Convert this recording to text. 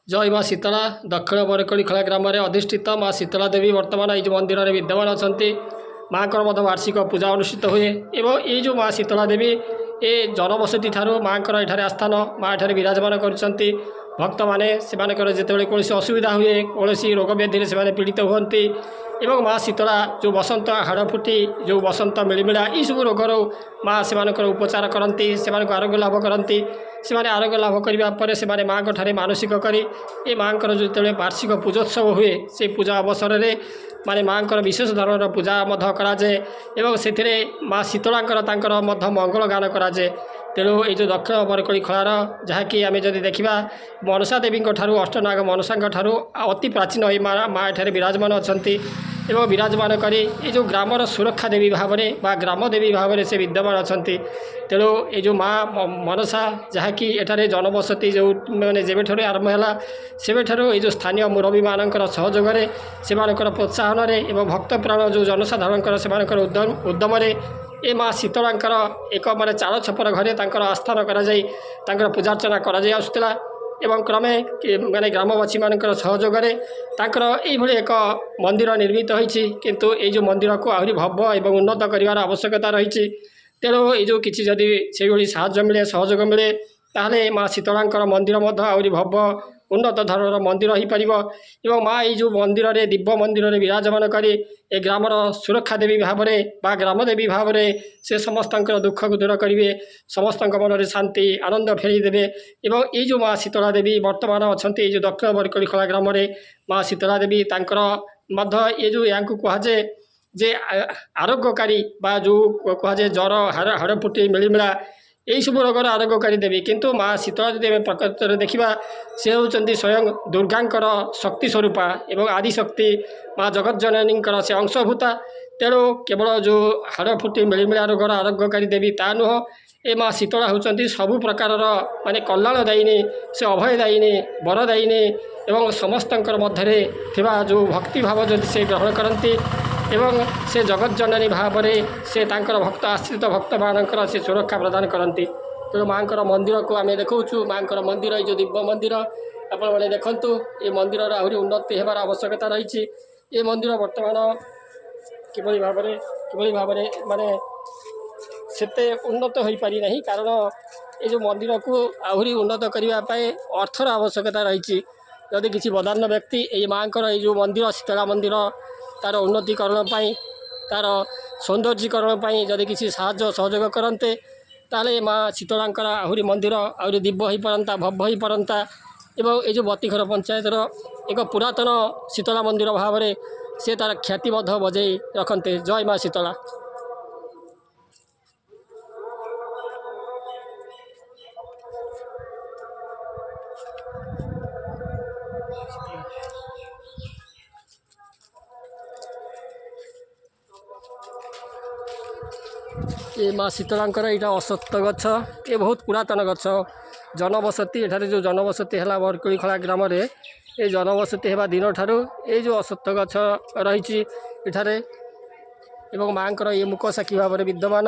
जय माँ शीतला दक्षिण बरकड़ी खला ग्राम में अधिष्ठित माँ शीतला देवी वर्तमान ये मंदिर में विद्यमान अच्छा माँ को वार्षिक पूजा अनुष्ठित हुए एवं ये जो माँ शीतला देवी ये जनबसति ठारू माँ ये आस्थान माँ ये विराजमान कर भक्त मैंने जिते कौन असुविधा हुए कौन रोग व्याधि से पीड़ित हुए एवं माँ शीतला जो बसंत हाड़फुटी जो बसंत मिलमिला ये सब रोगर माँ से उपचार करती से आरोग्य लाभ करती से आरोग्य लाभ करने से माँ ठारे मानसिक करी ये माँ जो वार्षिक पूजोत्सव हुए से पूजा अवसर में माने माँ विशेष धरण पूजा कराए एवं से माँ शीतलांकर मंगल गान कराए। तेणु ये जो दक्षिण बरकड़ी खलार जहाँकि आम जब देखा मनसा देवी ठारू अष्टनाग मनसा ठारू अति प्राचीन ये माँ ये विराजमान अच्छा एवं विराजमान करी ये जो ग्रामर सुरक्षा देवी भाव में बा ग्राम देवी भाव में से विद्यमान अच्छा। तेणु ये जो माँ मनसा जहाँकि एठारे जनबसति जो मैंने जेबे ठारू आरंभ है सेबे ठारू ये जो स्थानीय मुरबी मानकर सहयोग से प्रोत्साहन एवं भक्त प्राण जो जनसाधारण से उद्यम ए माँ शीतलांकर एक माने चाल छपर घरे आस्थान कर पूजार्चना करा एवं क्रमे माने ग्रामवासी मान सहयोग ये एक मंदिर निर्मित होती किंतु ये जो मंदिर को आहरी भव्य एवं उन्नत करार आवश्यकता रही। तेणु ये जो किसी जदि से साहाय्य मिले सहयोग मिले ताहले माँ शीतलांकर मंदिर आहरी भव्य उन्नत धरण मंदिर हो पार एवं माँ ये जो मंदिर रे दिव्य मंदिर रे विराजमान करी ए ग्रामर सुरक्षा देवी भाव में बा ग्राम देवी भाव में से समस्त दुख को दूर करेंगे समस्त मन में शांति आनंद फेरीदेवे एवं ये जो माँ शीतला देवी वर्तमान अच्छा जो दक्षिण बरकड़ी खला ग्राम में माँ शीतला देवी ये जो या कहुए जे आरोग्यकारी बा जो कहुए जर हाड़फुटी मिलमिला यही सब रोगर आरोग्यकारी देवी किंतु माँ शीतला जी प्रकृत में देखा से होती स्वयं दुर्गांकर शक्ति स्वरूपा एवं आदिशक्ति माँ जगत जननी से अंशभूता। तेणु केवल जो हाड़फुटी मिलमिला रोगर आरोग्यकारी देवी ता नुह ए माँ शीतला होती सबु प्रकार माने कल्याण दायिनी से अभय दायिनी वर दायिनी एवं समस्त मध्य जो भक्ति भाव जदि से ग्रहण करती एवं से जगत जननी भाव में से भक्त आश्रित भक्त मानकर से सुरक्षा प्रदान करती। तेणु माँ मंदिर को आम देखु माँ मंदिर जो दिव्य मंदिर आपण मैंने देखु ये मंदिर आहरी उन्नति होबार आवश्यकता रही। ये मंदिर बर्तमान किभली भाव में माने सेते उन्नत हो पारि नहीं कारण ये जो मंदिर को आहरी उन्नत करने अर्थर आवश्यकता रही। जदि किसी बदान्न व्यक्ति ये माँ ये जो मंदिर शीतला मंदिर तार उन्नतिकरण तार सौंदर्यीकरण जदि किसी साहाय्य सहयोग करते ताले माँ शीतलांकर आहरी मंदिर आहरी दिव्य हो पारंता भव्य हो पारंता एवं ये जो बतीघर पंचायतर एक पुरातन शीतला मंदिर भाव में से तार ख्याति बजाई रखते। जय माँ शीतला। ये माँ शीतलांकर यहाँ अश्वत्थ गछ ये बहुत पुरातन गछ जनबसति एठारे जो जनबसति है बरकड़ी खला ग्राम में ये जनबसति होगा दिन ठारू ये जो अश्वत्थ गछ रही एठारे एवं माँ ये मुक साखी भाव में विद्यमान